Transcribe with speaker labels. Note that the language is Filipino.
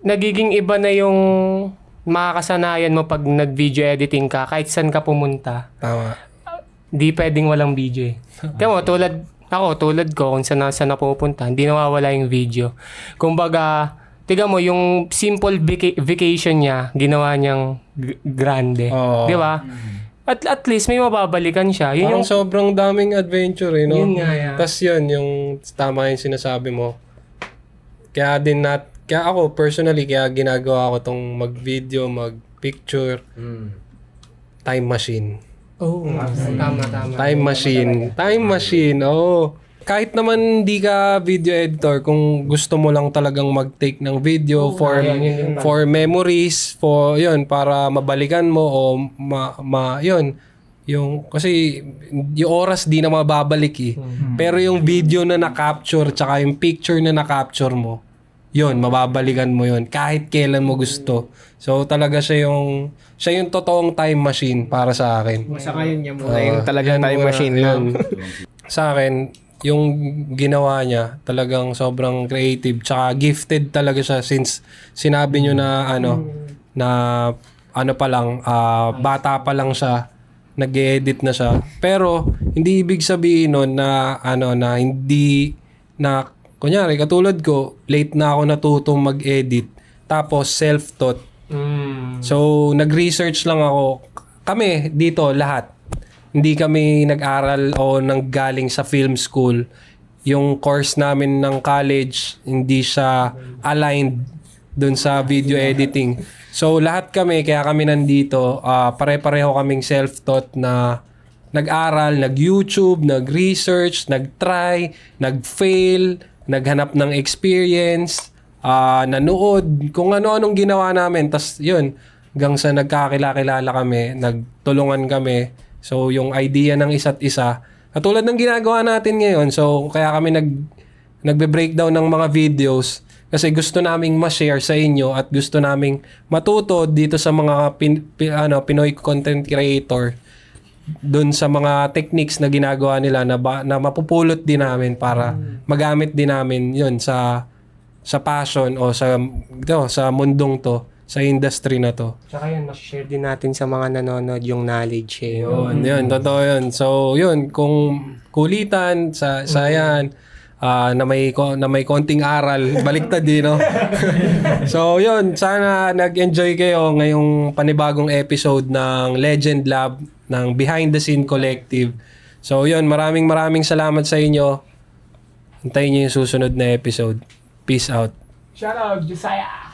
Speaker 1: nagiging iba na yung makakasanayan mo pag nag-video editing ka kahit saan ka pumunta.
Speaker 2: Tama.
Speaker 1: Di pwedeng walang video eh. Kaya mo, tulad ko, kung saan na pupunta, hindi nawawala yung video. Kumbaga, tiga mo, yung simple vacation niya, ginawa niyang grande.
Speaker 2: Oo.
Speaker 1: Di ba? At least may mababalikan siya. Yun
Speaker 2: Parang
Speaker 1: yung,
Speaker 2: sobrang daming adventure no?
Speaker 1: Yun nga yan.
Speaker 2: Tas yun, yung tama yung sinasabi mo. Kaya ako personally, kaya ginagawa ko tong mag-video, mag-picture, time machine.
Speaker 1: oh, tama.
Speaker 2: Time machine, oh. Kahit naman hindi ka video editor, kung gusto mo lang talagang mag-take ng video for memories, for yun, para mabalikan mo o yun. Yung, kasi yung oras di na mababalik eh. Pero yung video na na-capture tsaka yung picture na na-capture mo, yun, mababalikan mo yun kahit kailan mo gusto. So talaga siya yung totoong time machine para sa akin.
Speaker 3: Saka yun yung muna yung talagang time machine
Speaker 2: yun.
Speaker 3: lang.
Speaker 2: Sa akin, yung ginawa niya talagang sobrang creative tsaka gifted talaga siya since sinabi niyo na pa lang bata pa lang siya, nag-edit na siya. Pero hindi ibig sabihin nun na na hindi na kunyari katulad ko, late na ako natutong mag-edit tapos self-taught. So nag-research lang ako. Kami dito lahat. Hindi kami nag-aral o nanggaling sa film school. Yung course namin ng college, hindi siya aligned dun sa video editing. So, lahat kami, kaya kami nandito, pare-pareho kaming self-taught na nag-aral, nag-YouTube, nag-research, nag-try, nag-fail, naghanap ng experience, nanood, kung ano-anong ginawa namin. Tas yun, hanggang sa nagkakilala kami, nagtulungan kami. So, yung idea ng isa't isa, katulad ng ginagawa natin ngayon. So, kaya kami nagbe-breakdown ng mga videos kasi gusto naming ma-share sa inyo at gusto naming matuto dito sa mga Pinoy content creator dun sa mga techniques na ginagawa nila na mapupulot din namin para magamit din namin yun sa passion o sa mundong to, sa industry na to.
Speaker 1: Tsaka yun, share din natin sa mga nanonood yung knowledge eh.
Speaker 2: Yun, totoo yun. So, yun, kung kulitan sa yan, na may konting aral, baliktad din, no? So, yun, sana nag-enjoy kayo ngayong panibagong episode ng Legend Lab ng Behind the Scene Collective. So, yun, maraming salamat sa inyo. Hintayin niyo yung susunod na episode. Peace out.
Speaker 1: Shout out, Josiah!